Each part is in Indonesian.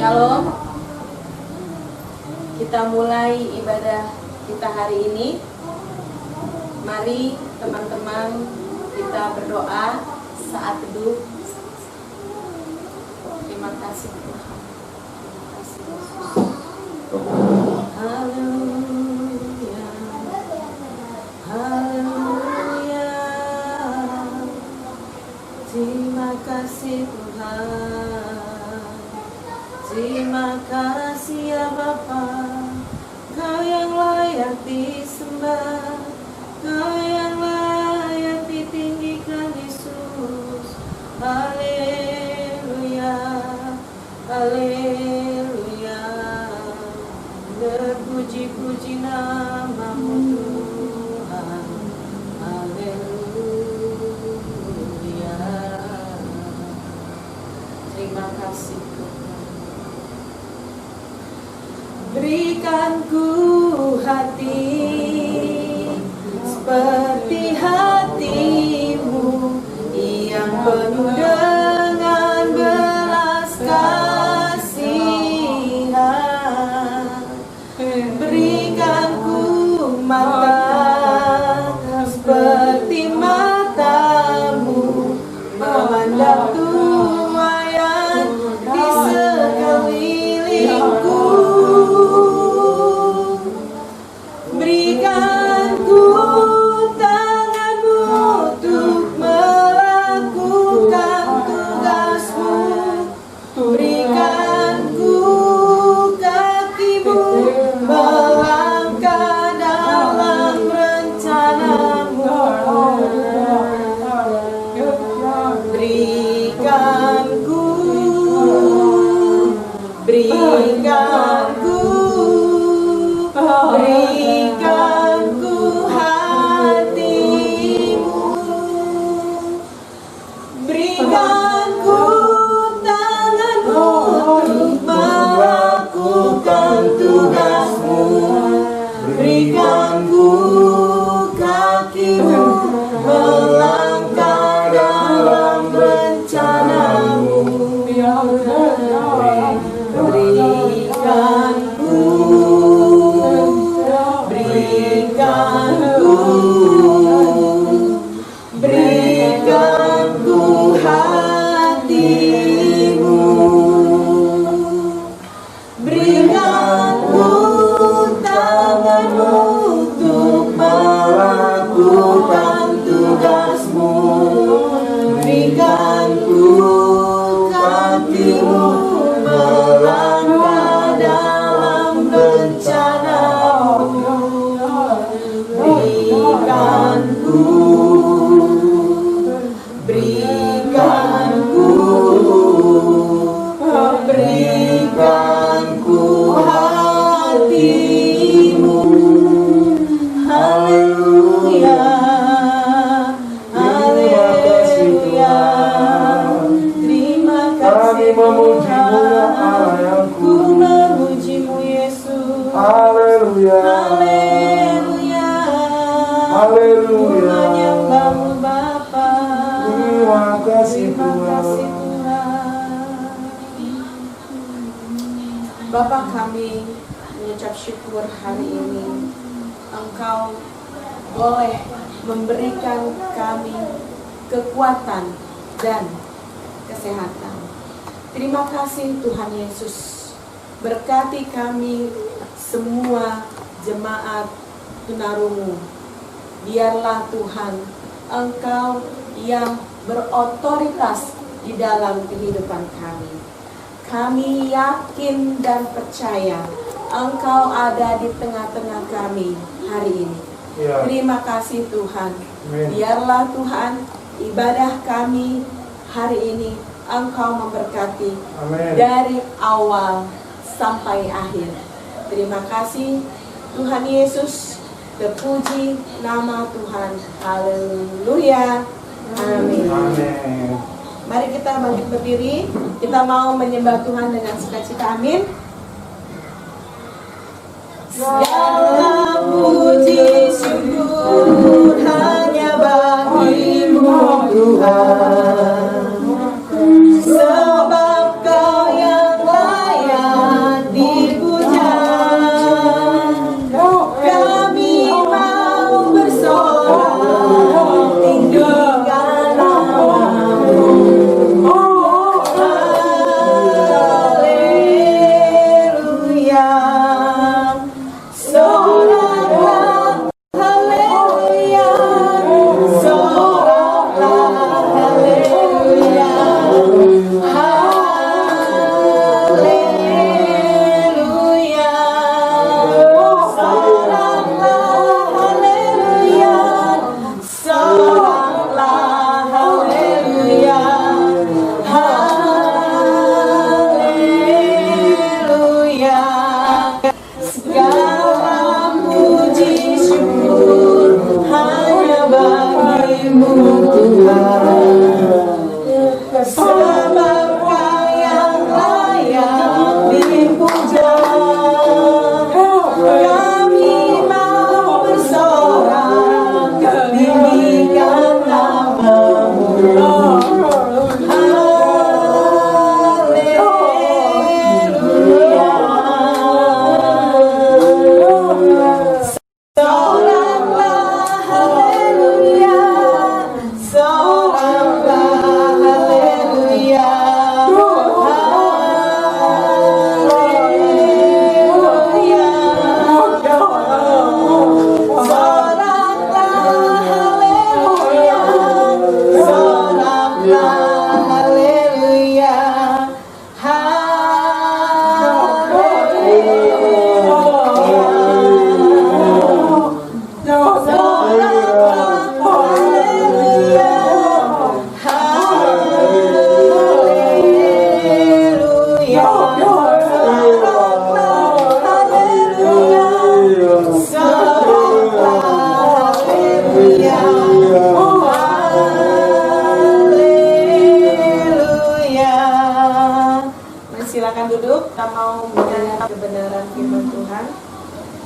Shalom. Kita mulai ibadah kita hari ini. Mari teman-teman kita berdoa saat teduh. Terima kasih Tuhan. Terima kasih Yesus. Haleluya. Haleluya. Terima kasih Tuhan. Terima kasih ya Bapa. Kau yang layak disembah, Kau yang layak ditinggikan Yesus. Haleluya, haleluya. Terpuji-puji nama-Mu Tuhan. Haleluya. Terima kasih Tuhan. Berikan ku hati seperti hati-Mu yang penuh dengan belas kasihan. Berikan ku mata seperti mata-Mu memandang tuayan di sekelilingku. Berikan ku tangan-Mu untuk melakukan tugas-Mu. Berikan ku kaki-Mu melangkah dalam rencana-Mu. Berikan ku hati-Mu. Berikan ku tangan-Mu untuk melakukan tugas-Mu. Berikan ku kaki-Mu melangkah dalam rencana-Mu. Berikan ku hati-Mu. Berikan ku tangan-Mu untuk melakukan tugas-Mu. Berikan ku kaki-Mu melangkah dalam rencana-Mu. Berikan ku hati-Mu. Haleluya, haleluya. Terima kasih Tuhan. Ku memuji-Mu Yesus. Haleluya, haleluya, haleluya. Menyembah-Mu Bapa. Terima kasih Tuhan. Bapa, kami mengucap syukur hari ini Engkau boleh memberikan kami kekuatan dan kesehatan. Terima kasih Tuhan Yesus. Berkati kami semua jemaat tunarungu. Biarlah Tuhan Engkau yang berotoritas di dalam kehidupan kami. Kami yakin dan percaya Engkau ada di tengah-tengah kami hari ini. Ya. Terima kasih Tuhan. Amin. Biarlah Tuhan ibadah kami hari ini Engkau memberkati. Amin. Dari awal sampai akhir. Terima kasih Tuhan Yesus. Terpuji nama Tuhan. Haleluya. Amin. Amin. Mari kita bangkit berdiri. Kita mau menyembah Tuhan dengan sukacita. Amin. Segala puji syukur hanya bagi-Mu Tuhan. Sebab Kau yang layak Silakan duduk, kita mau mendengar kebenaran firman Tuhan.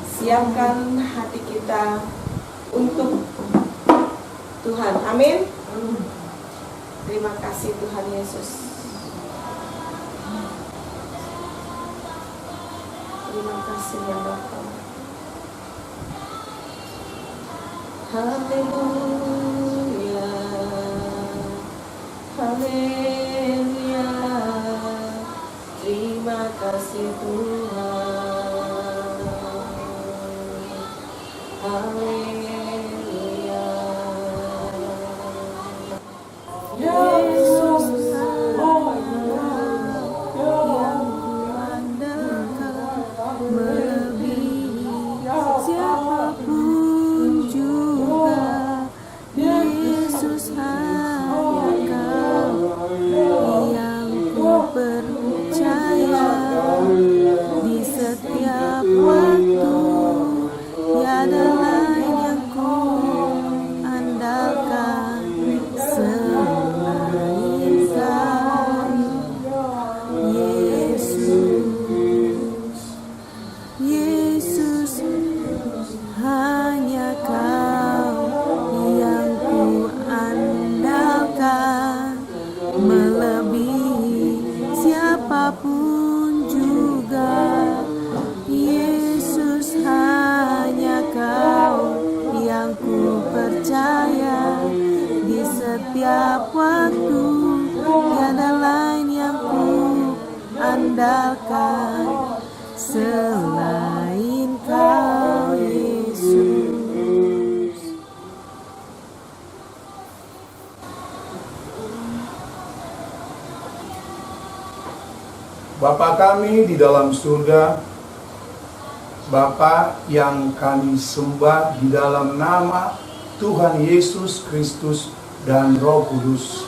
Siapkan hati kita untuk Tuhan. Amin. Terima kasih Tuhan Yesus. Terima kasih ya Bapa. Haleluya. Haleluya. Terima kasih Tuhan. Haleluya. Yesus siapapun juga, Yesus hanya Kau yang ku percaya. Di setiap waktu tiada lain yang ku andalkan selain Kau, Yesus. Yesus hanya Kau yang ku andalkan, melebihi siapapun juga. Yesus hanya Kau yang ku percaya. Di setiap waktu tiada lain yang ku andalkan selain Kau, Yesus. Bapa kami di dalam surga, Bapa yang kami sembah di dalam nama Tuhan Yesus Kristus dan Roh Kudus,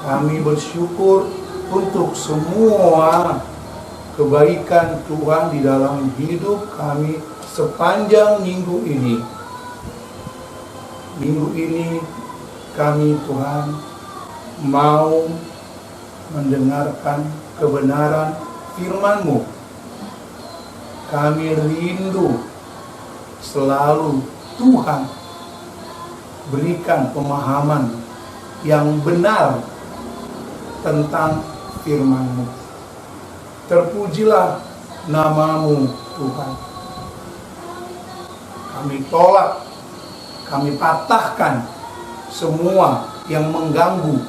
kami bersyukur untuk semua kebaikan Tuhan di dalam hidup kami sepanjang minggu ini. Minggu ini kami Tuhan mau mendengarkan kebenaran firman-Mu. Kami rindu selalu Tuhan berikan pemahaman yang benar tentang firman-Mu. Terpujilah nama-Mu Tuhan. Kami tolak, kami patahkan semua yang mengganggu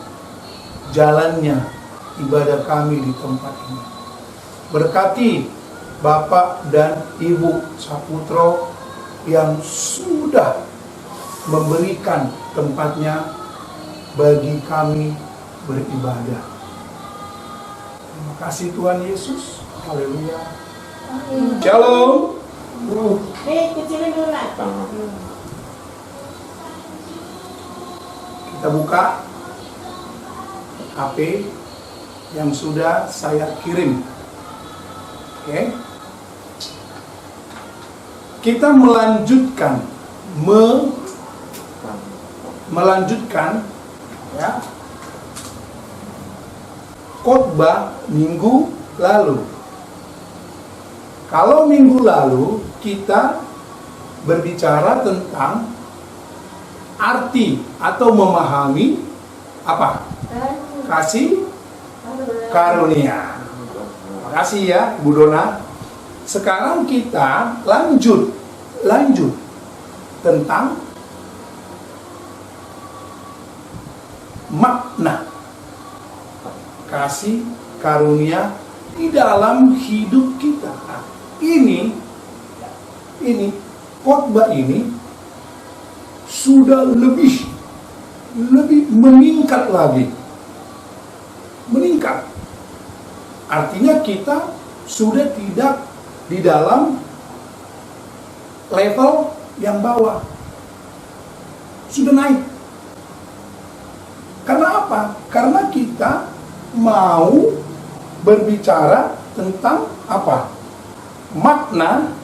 jalannya ibadah kami di tempat ini. Berkati Bapak dan Ibu Saputro yang sudah memberikan tempatnya bagi kami beribadah. Terima kasih Tuhan Yesus. Haleluya. Shalom. Kecilin dulu lah. Kita buka HP yang sudah saya kirim. Oke. Kita melanjutkan ya khotbah minggu lalu. Kalau minggu lalu kita berbicara tentang arti atau memahami apa? Kasih karunia. Terima kasih ya Bu Dona. Sekarang kita lanjut tentang makna kasih karunia di dalam hidup kita. Ini khotbah ini sudah lebih meningkat lagi. Meningkat. Artinya kita sudah tidak di dalam level yang bawah. Sudah naik. Karena apa? Karena kita mau berbicara tentang apa? Makna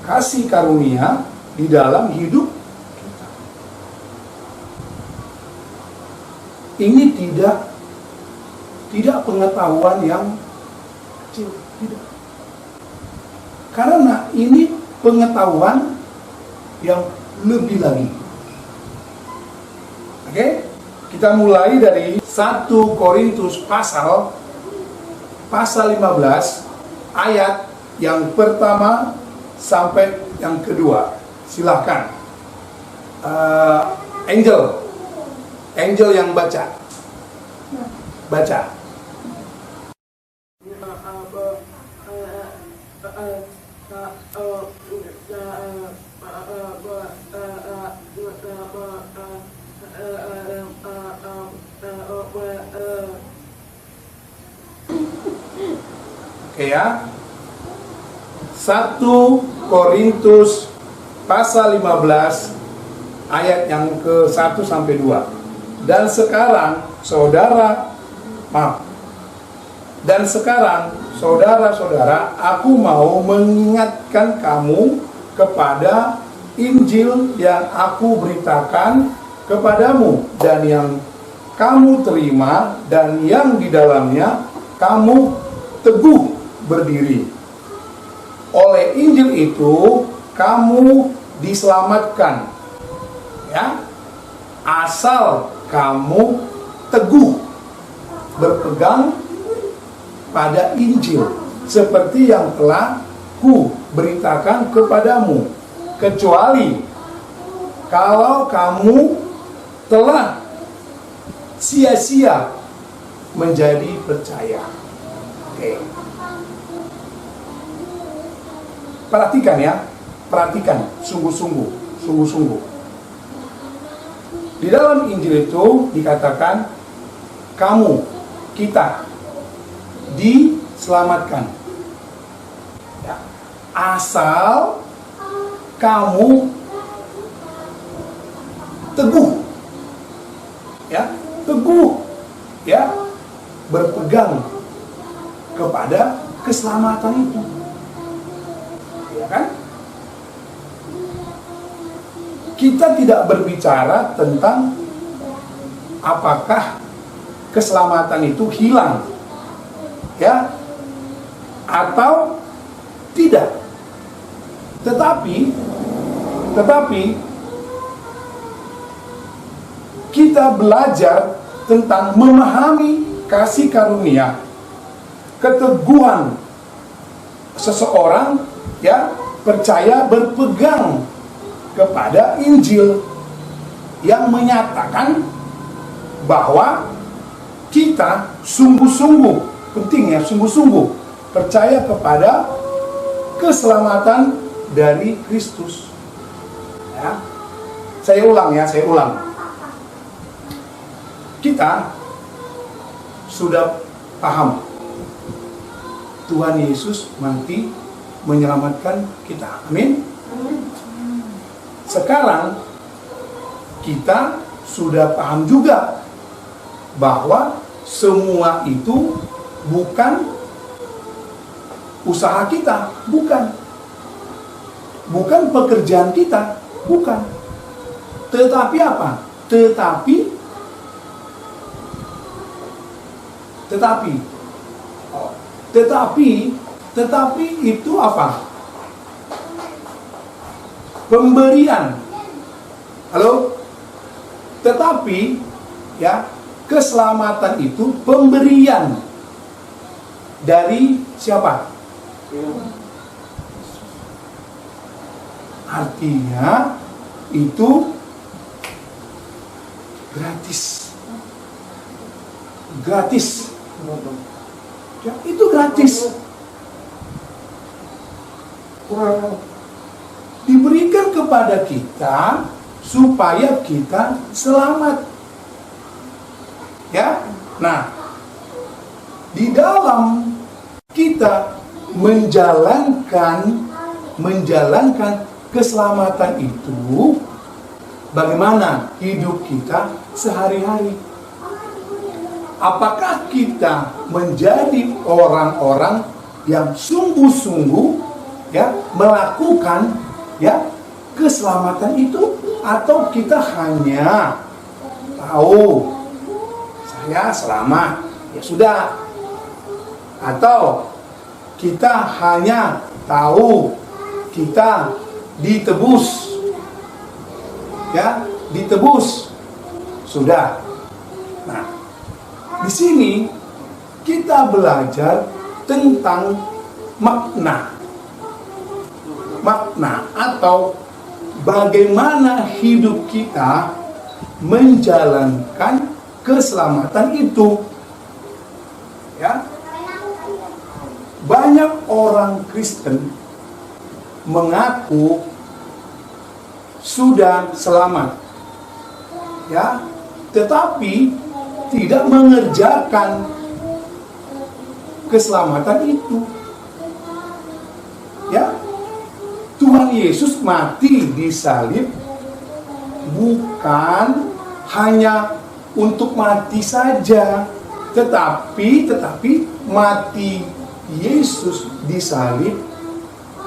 kasih karunia di dalam hidup kita. Ini tidak tidak pengetahuan yang kecil, tidak. Karena ini pengetahuan yang lebih lagi. Oke? Kita mulai dari 1 Korintus pasal 15 ayat yang pertama sampai yang kedua. Silahkan. Angel yang baca. Oke ya. 1 Korintus pasal 15 ayat yang ke-1 sampai 2. Dan sekarang saudara-saudara, aku mau mengingatkan kamu kepada Injil yang aku beritakan kepadamu dan yang kamu terima dan yang di dalamnya kamu teguh berdiri. Oleh Injil itu kamu diselamatkan, ya, asal kamu teguh berpegang pada Injil seperti yang telah ku beritakan kepadamu, kecuali kalau kamu telah sia-sia menjadi percaya. Oke. Perhatikan ya, perhatikan sungguh-sungguh. Di dalam Injil itu dikatakan kita diselamatkan, ya, asal kamu teguh, ya, berpegang kepada keselamatan itu, ya kan? Kita tidak berbicara tentang apakah keselamatan itu hilang, ya, atau tidak. Tetapi kita belajar tentang memahami kasih karunia, keteguhan seseorang, ya, percaya berpegang kepada Injil yang menyatakan bahwa kita sungguh-sungguh, penting ya, sungguh-sungguh percaya kepada keselamatan dari Kristus. Ya. Saya ulang. Kita sudah paham Tuhan Yesus mati menyelamatkan kita. Amin. Sekarang kita sudah paham juga bahwa semua itu bukan usaha kita, bukan pekerjaan kita, bukan. Tetapi apa? Tetapi itu apa? Pemberian. Halo? Tetapi ya, keselamatan itu pemberian dari siapa? Artinya itu gratis. Ya, itu gratis. Diberikan kepada kita supaya kita selamat. Ya. Nah, di dalam kita menjalankan keselamatan itu, bagaimana hidup kita sehari-hari? Apakah kita menjadi orang-orang yang sungguh-sungguh, ya, melakukan, ya, keselamatan itu, atau kita hanya tahu saya selamat, ya sudah. Atau kita hanya tahu kita ditebus, ya, ditebus, sudah. Nah, di sini kita belajar tentang makna atau bagaimana hidup kita menjalankan keselamatan itu. Ya, banyak orang Kristen mengaku sudah selamat, ya, tetapi tidak mengerjakan keselamatan itu. Ya, Tuhan Yesus mati di salib bukan hanya untuk mati saja, tetapi mati Yesus di salib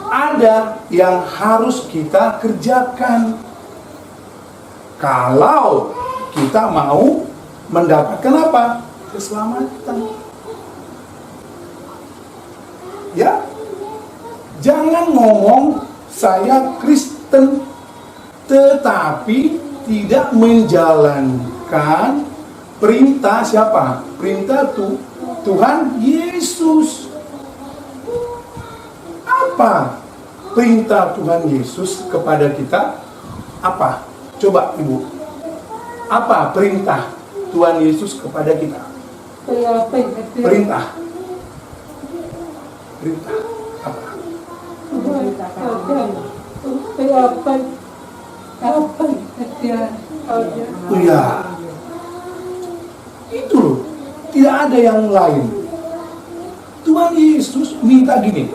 ada yang harus kita kerjakan kalau kita mau mendapatkan apa? Keselamatan. Ya, jangan ngomong saya Kristen tetapi tidak menjalankan perintah siapa? Perintah Tuhan Yesus. Apa perintah Tuhan Yesus kepada kita? Apa? Coba Ibu. Apa perintah Tuhan Yesus kepada kita? Perintah. Perintah apa? Oh ya, itu loh, tidak ada yang lain. Tuhan Yesus minta gini.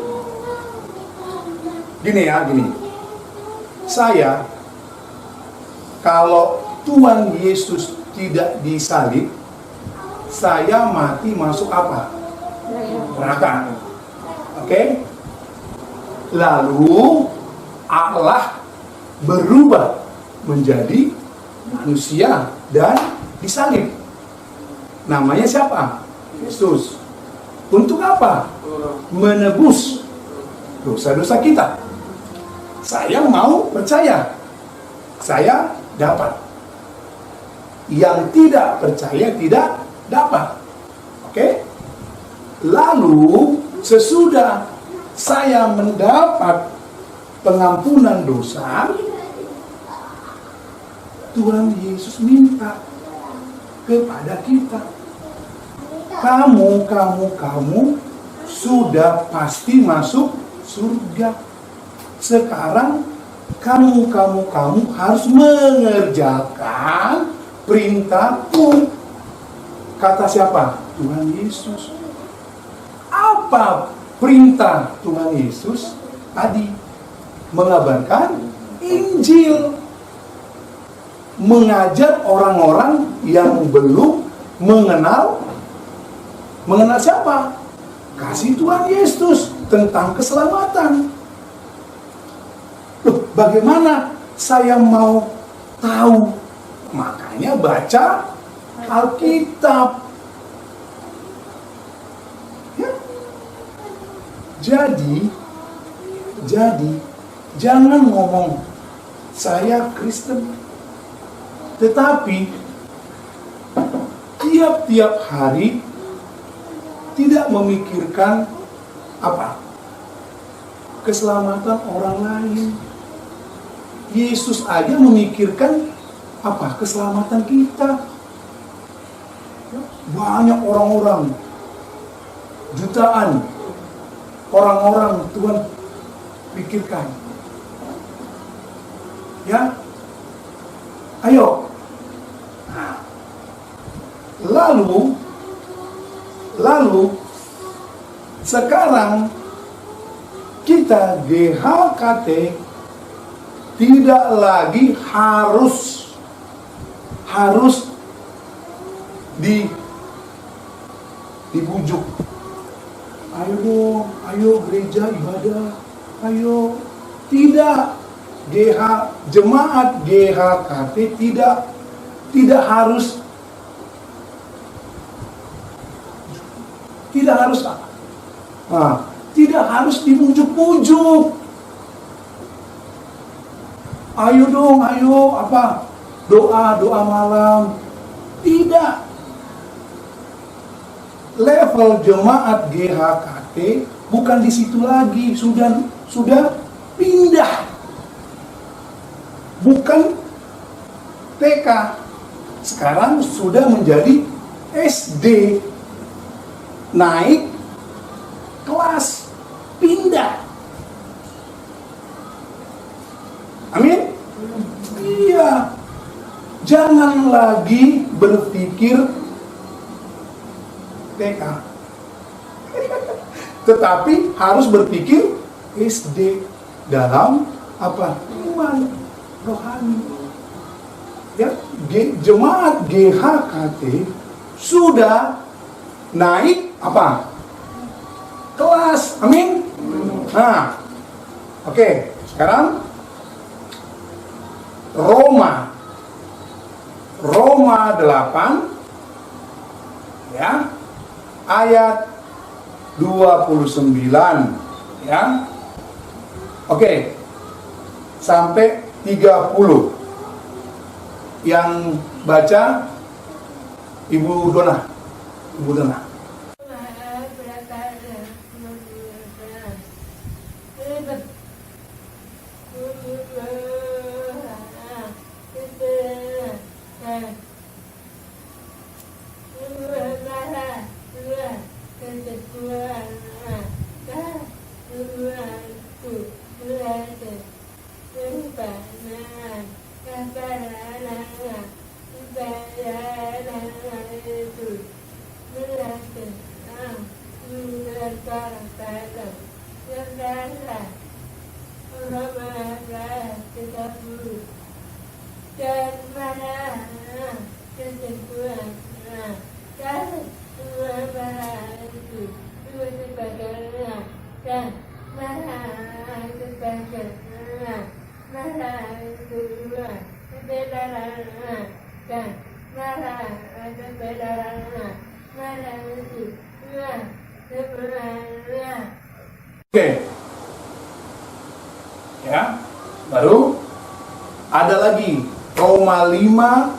Saya, kalau Tuhan Yesus tidak disalib, saya mati masuk apa? Neraka. Oke? Lalu Allah berubah menjadi manusia dan disalib. Namanya siapa? Yesus. Untuk apa? Menebus dosa-dosa kita. Saya mau percaya, saya dapat. Yang tidak percaya tidak dapat. Oke? Lalu sesudah saya mendapat pengampunan dosa, Tuhan Yesus minta kepada kita, kamu sudah pasti masuk surga. Sekarang kamu harus mengerjakan perintahku. Kata siapa? Tuhan Yesus. Apa perintah Tuhan Yesus tadi? Mengabarkan Injil, mengajar orang-orang yang belum mengenal siapa? Kasih Tuhan Yesus tentang keselamatan. Loh, bagaimana saya mau tahu? Makanya baca Alkitab. Ya. Jadi jangan ngomong saya Kristen, tetapi tiap-tiap hari tidak memikirkan apa? Keselamatan orang lain. Yesus aja memikirkan apa? Keselamatan kita. Banyak orang-orang, jutaan orang-orang Tuhan pikirkan. Ya, ayo. Nah, lalu sekarang kita GHKT tidak lagi harus dibujuk. Ayo dong, ayo gereja ibadah, ayo. Tidak, jemaat GHKT tidak harus Tidak harus apa? Tidak harus dibujuk-bujuk. Ayo dong, ayo apa? Doa malam. Tidak. Level jemaat GHKT bukan di situ lagi, sudah pindah. Bukan TK. Sekarang sudah menjadi SD. Naik kelas, pindah. Amin? Iya. Jangan lagi berpikir TK. Tetapi harus berpikir SD dalam apa? Iman rohani. Ya, jemaat GHKT sudah naik apa? Kelas. Amin? Nah, oke. Sekarang Roma 8 ya, ayat 29 ya. Oke. Sampai 30. Yang baca Ibu Dona. Oke. Ya. Baru ada lagi Roma 5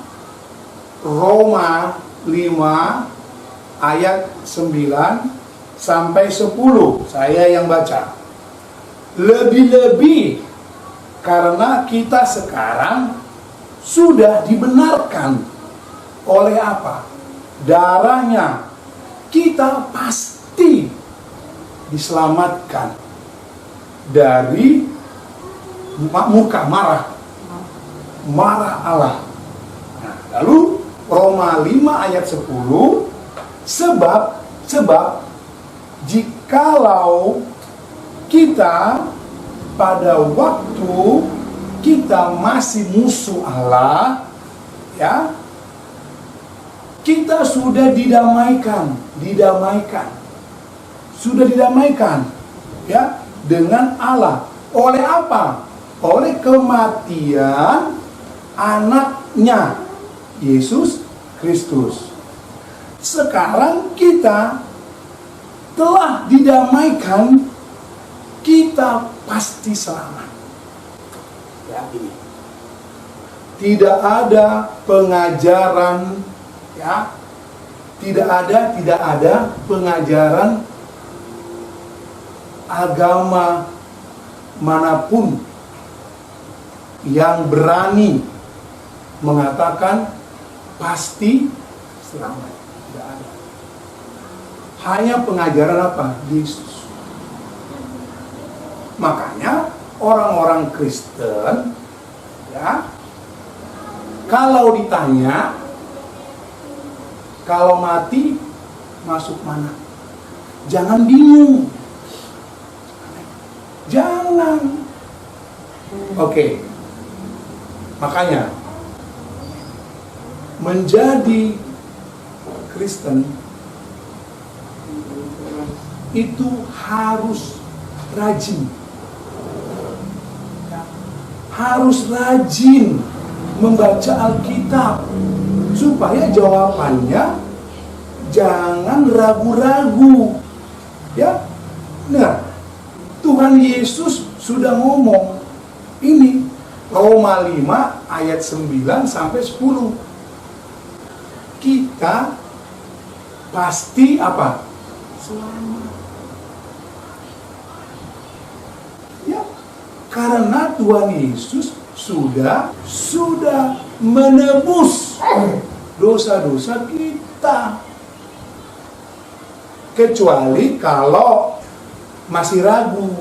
ayat 9 sampai 10. Saya yang baca. Lebih-lebih karena kita sekarang sudah dibenarkan oleh apa? Darahnya. Kita pasti diselamatkan dari muka marah Allah. Nah, lalu Roma 5 ayat 10, sebab jikalau kita pada waktu kita masih musuh Allah, ya, kita sudah didamaikan, ya, dengan Allah. Oleh apa? Oleh kematian anaknya, Yesus Kristus. Sekarang kita telah didamaikan, kita pasti selamat. Ya, ini. Tidak ada pengajaran, ya, tidak ada pengajaran agama manapun yang berani mengatakan pasti selamat. Tidak ada. Hanya pengajaran apa? Yesus. Makanya orang-orang Kristen, ya, kalau ditanya, kalau mati masuk mana? Jangan bingung. Jangan. Oke. Makanya menjadi Kristen itu harus rajin. Harus rajin membaca Alkitab supaya jawabannya jangan ragu-ragu. Ya, nah, Tuhan Yesus sudah ngomong ini, Roma 5 ayat 9 sampai 10. Kita pasti apa? Selamat. Ya, karena Tuhan Yesus sudah menebus dosa-dosa kita. Kecuali kalau masih ragu,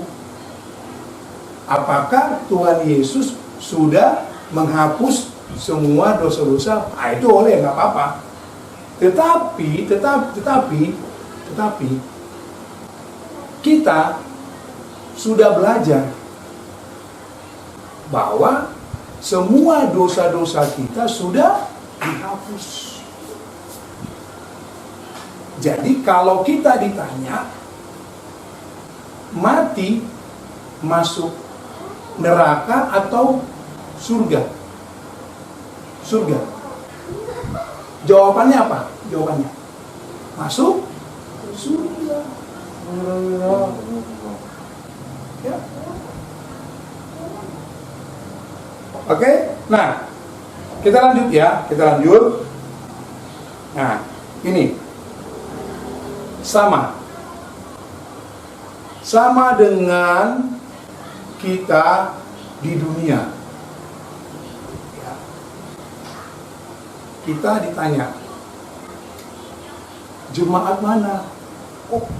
apakah Tuhan Yesus sudah menghapus semua dosa-dosa? Itu boleh, nggak apa-apa. Tetapi kita sudah belajar bahwa semua dosa-dosa kita sudah dihapus. Jadi kalau kita ditanya, mati masuk neraka atau surga? Surga. Jawabannya apa? Jawabannya masuk surga. Ya. Oke, nah kita lanjut ya, kita lanjut. Nah, ini sama dengan kita di dunia. Ya. Kita ditanya, jemaat mana? Oh,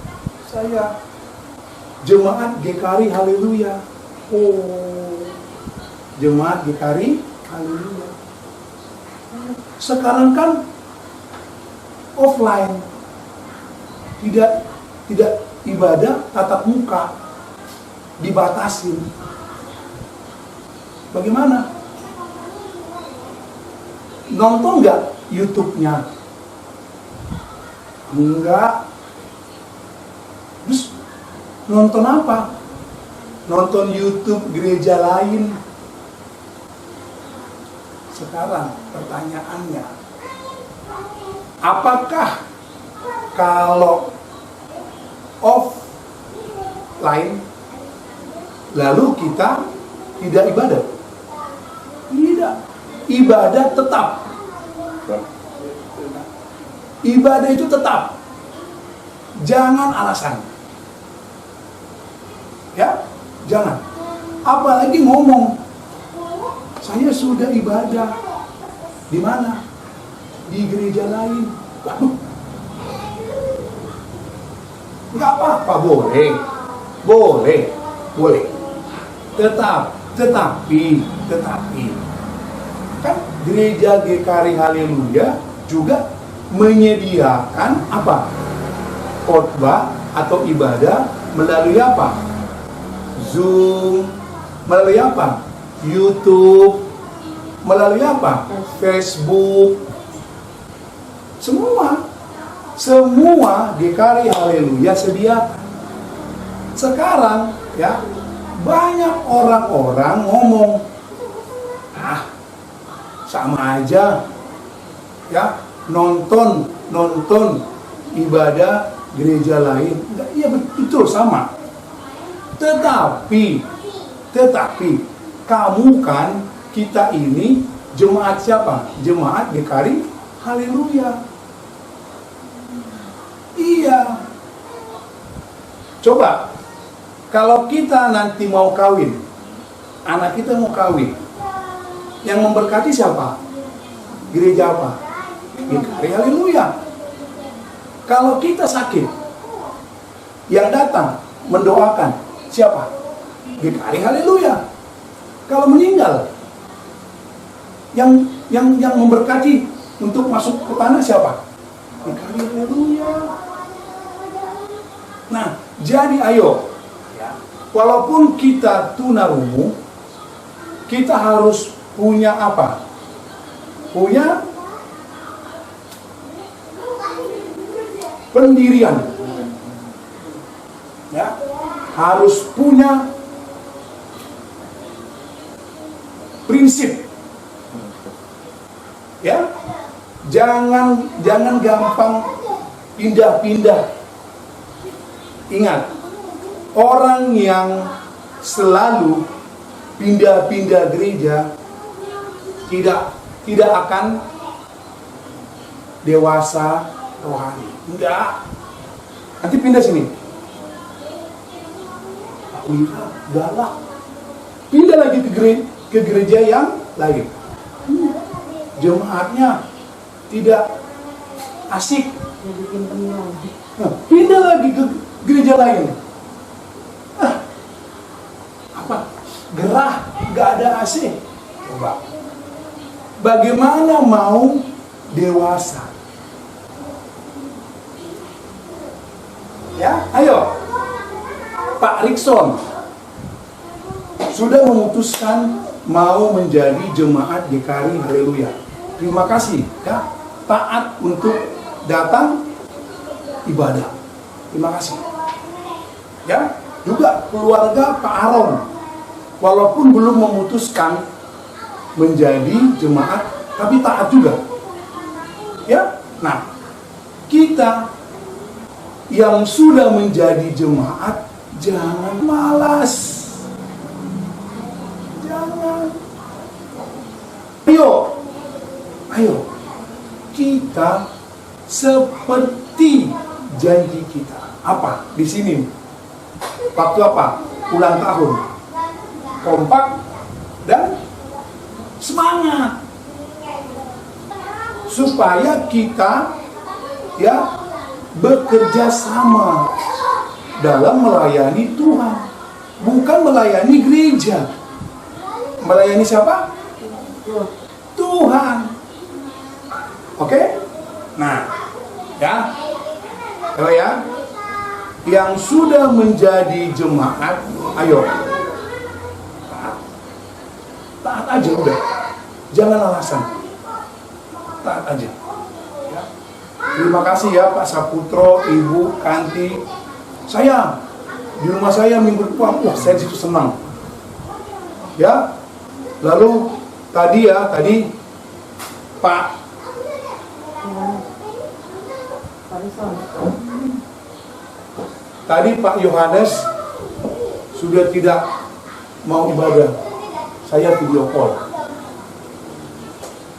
saya jemaat GKRI Haleluya. Oh, jemaat GKRI Haleluya. Sekarang kan offline, tidak ibadah tatap muka, dibatasin. Bagaimana? Nonton nggak YouTube-nya? Enggak. Terus nonton apa? Nonton YouTube gereja lain. Sekarang pertanyaannya, apakah kalau offline lalu kita tidak ibadah? Tidak. Ibadah tetap. Ibadah itu tetap. Jangan alasan. Ya, jangan. Apalagi ngomong, saya sudah ibadah. Di mana? Di gereja lain. Nggak apa-apa, boleh. Tetapi kan gereja GKRI Haleluya juga menyediakan apa? Khotbah atau ibadah melalui apa? Zoom, melalui apa? YouTube, melalui apa? Facebook. Semua GKRI Haleluya sediakan. Sekarang ya, banyak orang-orang ngomong, sama aja ya, nonton ibadah gereja lain. Iya betul, sama. Tetapi kamu kan, kita ini jemaat siapa? Jemaat GKRI Haleluya. Iya. Coba kalau kita nanti mau kawin, anak kita mau kawin, yang memberkati siapa? Gereja apa? GKRI Haleluya. Kalau kita sakit, yang datang mendoakan siapa? GKRI Haleluya. Kalau meninggal, yang memberkati untuk masuk ke tanah siapa? GKRI Haleluya. Nah, jadi ayo, walaupun kita tunarungu, kita harus punya apa? Punya pendirian. Ya, harus punya prinsip. Ya, jangan gampang pindah-pindah. Ingat, orang yang selalu pindah-pindah gereja tidak akan dewasa rohani. Enggak. Nanti pindah sini. Galak. Pindah lagi ke gereja yang lain. Jemaatnya tidak asik. Pindah lagi ke gereja lain. Apa? Gerah, nggak ada AC. Coba. Bagaimana mau dewasa? Ya, ayo. Pak Rikson sudah memutuskan mau menjadi jemaat GKRI Haleluya. Terima kasih, ya. Taat untuk datang ibadah. Terima kasih. Ya, juga keluarga Pak Aron, walaupun belum memutuskan menjadi jemaat, tapi taat juga. Ya, nah, kita yang sudah menjadi jemaat, jangan malas. Jangan. Ayo. Kita seperti janji kita. Apa? Di sini. Waktu apa? Ulang tahun. Kompak dan semangat. Supaya kita bekerja sama dalam melayani Tuhan, bukan melayani gereja. Melayani siapa? Tuhan. Oke? Nah, ya. Kalau ya, yang sudah menjadi jemaat, ayo. Taat aja udah. Jangan alasan. Taat aja. Ya. Terima kasih ya Pak Saputro, Ibu Kanti. Saya di rumah saya minggu depan, saya situ senang. Ya. Lalu tadi Pak Yohanes sudah tidak mau ibadah. Saya video call.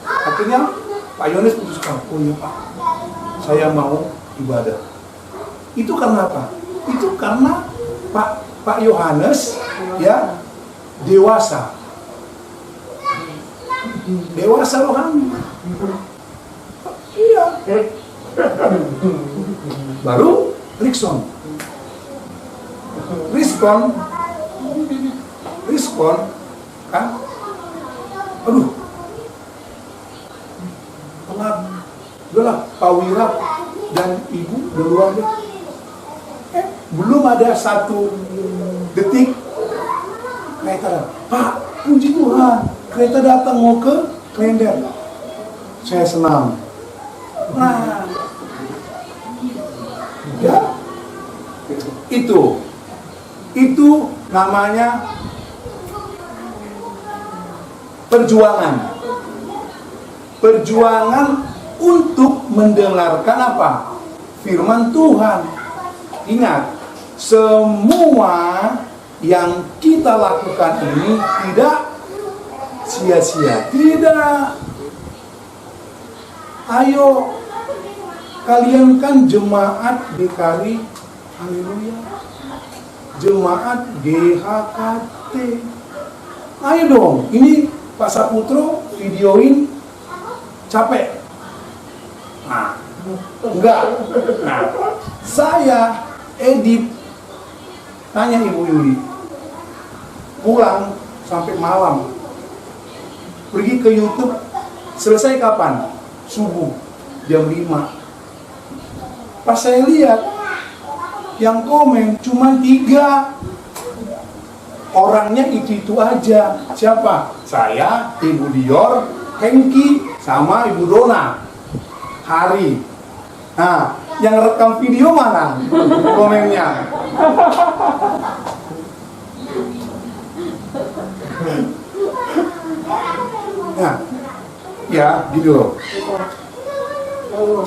Akhirnya Pak Yohanes putuskan, oh iya Pak, saya mau ibadah. Itu karena apa? Itu karena Pak Yohanes ya dewasa rohani. Iya. Baru Rikson kan? Aduh, telat. Udahlah, Pak Wira dan Ibu duluan deh. Belum ada 1 detik kereta, Pak, puji Tuhan, kereta datang mau ke Klender. Saya senang. Nah, ya, itu namanya perjuangan untuk mendengarkan apa? Firman Tuhan. Ingat, semua yang kita lakukan ini tidak sia-sia. Tidak. Ayo, kalian kan jemaat GKRI Haleluya, jemaat GHKT. Ayo dong, ini Pak Saputro videoin capek. Nah, enggak. Nah, saya edit. Tanya Ibu Yuli, pulang sampai malam, pergi ke YouTube, selesai kapan? Subuh, jam 5. Pas saya lihat, yang komen cuma 3. Orangnya itu aja. Siapa? Saya, Ibu Dior, Hengki, sama Ibu Dona. Hari. Nah, yang rekam video mana komennya? Nah, ya gitu loh.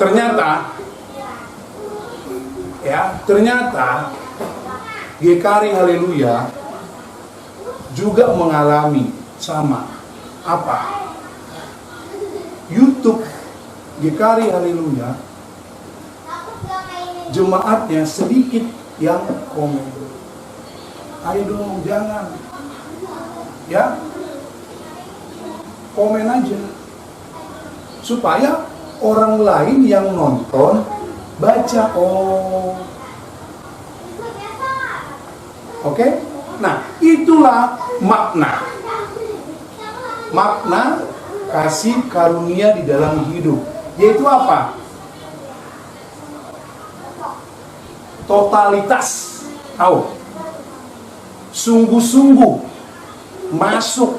Ternyata Ya, ternyata GKRI Haleluya juga mengalami sama. Apa? YouTube GKRI Haleluya, jemaatnya sedikit yang komen. Ayo dong, jangan. Ya, komen aja. Supaya orang lain yang nonton baca, oh. Oke? Nah, itulah makna kasih karunia di dalam hidup. Yaitu apa? Totalitas. Tahu? Sungguh-sungguh masuk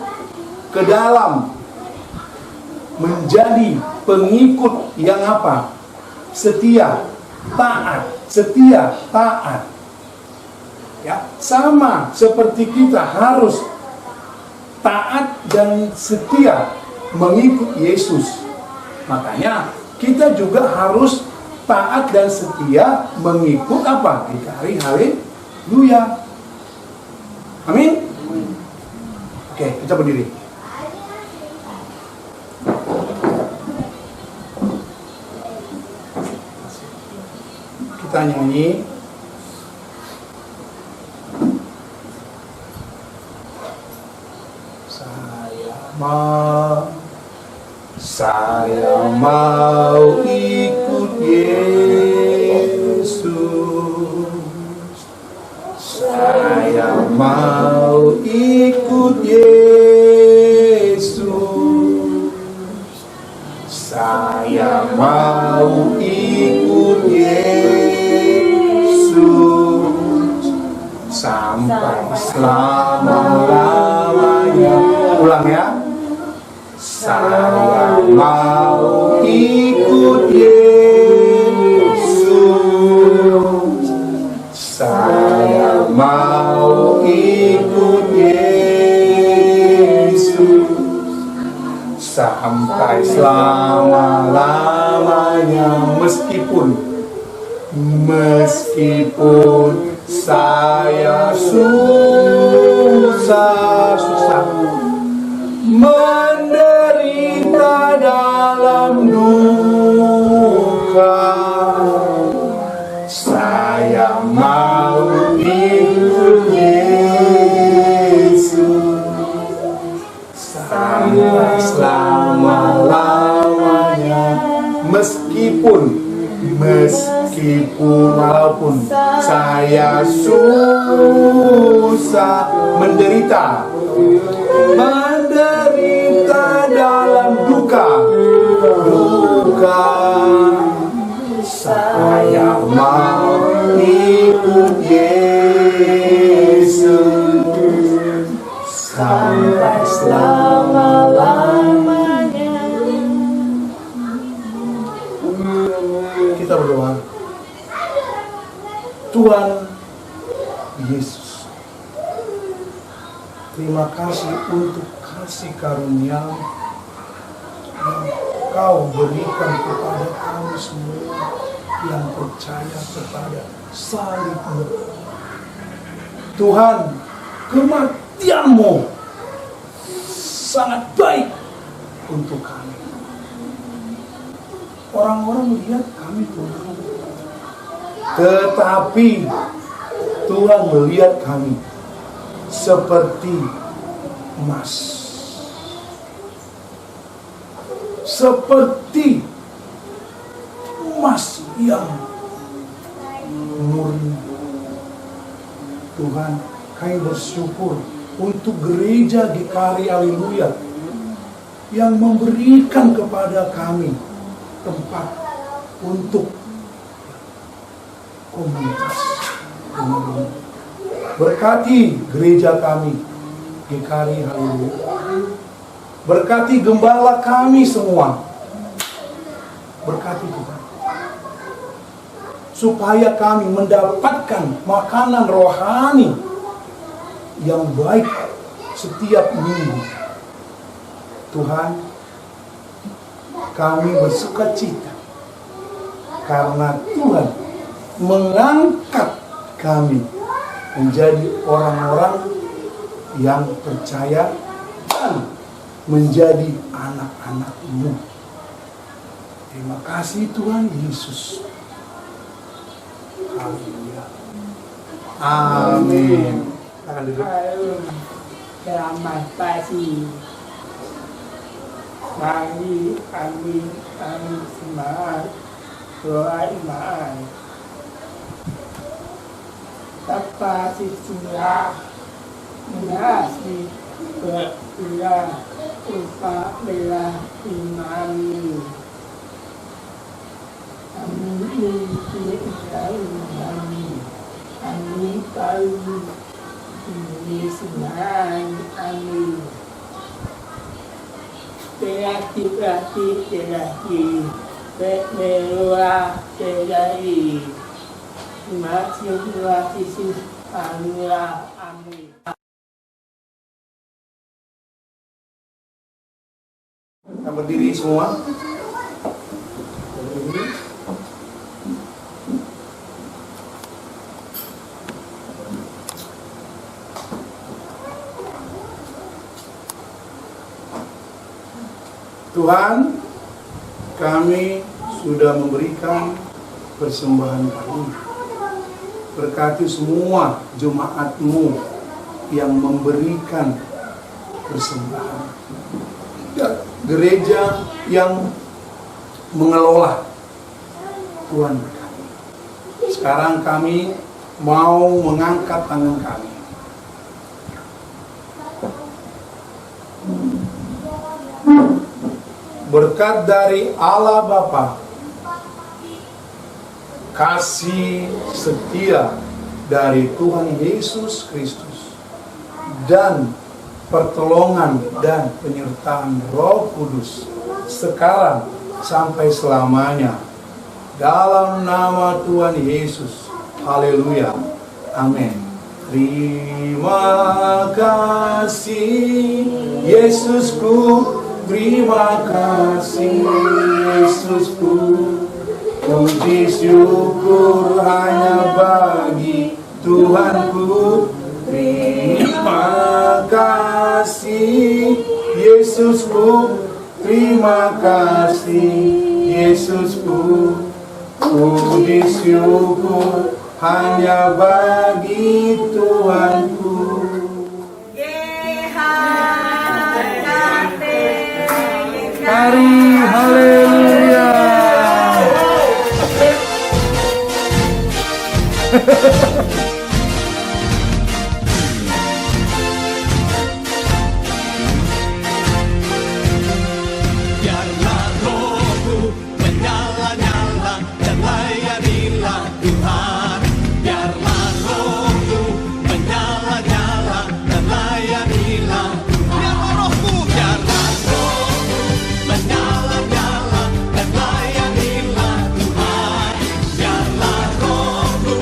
ke dalam menjadi pengikut yang apa? Setia, taat. Ya, sama seperti kita harus taat dan setia mengikut Yesus. Makanya kita juga harus taat dan setia mengikut apa? GKRI Haleluya. Amin. Oke, kita berdiri. Kita nyanyi. Saya mau ikut Yesus. Saya mau ikut Yesus. Saya mau ikut Yesus sampai selama-lamanya. Ulang ya. Saya mau ikut Yesus. Saya mau ikut Yesus sampai selama-lamanya. Meskipun saya susah menderita dalam duka, saya mau ikut Yesus sampai selama-lamanya. Walaupun saya susah menderita dalam duka, saya mau ikut Yesus sampai selama-lamanya. Kita berdoa. Tuhan Yesus, terima kasih untuk kasih karunia yang Kau berikan kepada kami semua yang percaya kepada salib-Mu. Tuhan, kematian-Mu sangat baik untuk kami. Orang-orang melihat kami Tuhan, tetapi Tuhan melihat kami seperti emas, seperti emas yang murni. Tuhan, kami bersyukur untuk gereja GKRI Haleluya yang memberikan kepada kami tempat untuk komunitas. Berkati gereja kami GKRI Haleluya. Berkati gembala kami semua. Berkati Tuhan, supaya kami mendapatkan makanan rohani yang baik setiap minggu. Tuhan, kami bersuka cita karena Tuhan mengangkat kami menjadi orang-orang yang percaya dan menjadi anak-anak-Mu. Terima kasih Tuhan Yesus. Haleluya. Amin. Tangan duduk. Selamat pagi. Mari kami semangat doa iman. Bapa di surga, mengasih berdoa upaya iman. Kami kami tahu ini senang kami. Berarti berdoa berdoa. Terima kasih amin. Kita berdiri semua. Berdiri. Tuhan, kami sudah memberikan persembahan kami. Berkati semua jemaat-Mu yang memberikan persembahan. Gereja yang mengelola, Tuhan berkati. Sekarang kami mau mengangkat tangan kami. Berkat dari Allah Bapa, kasih setia dari Tuhan Yesus Kristus, dan pertolongan dan penyertaan Roh Kudus sekarang sampai selamanya. Dalam nama Tuhan Yesus. Haleluya. Amin. Terima kasih Yesusku. Terima kasih Yesusku. Puji syukur hanya bagi Tuhanku. Terima kasih Yesusku. Terima kasih Yesusku. Puji syukur hanya bagi Tuhanku. Mari, haleluya. Biarlah rohmu menyala-nyala dan layanilah Tuhan. Biarlah rohmu menyala-nyala dan layanilah Tuhan. Biarlah rohmu menyala-nyala dan layanilah Tuhan. Biarlah rohmu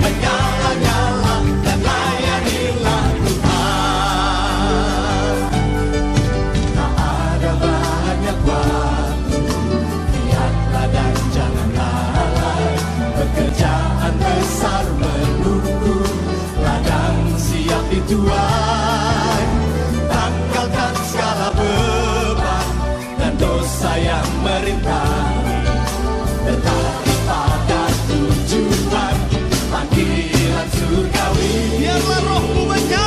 menyala-nyala dan layanilah Tuhan. Tak ada banyak waktu, lihatlah dan jangan lalai. Pekerjaan besar menunggu, ladang siap dituai. Tanggalkan segala beban dan dosa yang merintangi, tetapi pada tujuan panggilan surgawi. Biarlah rohmu menyala.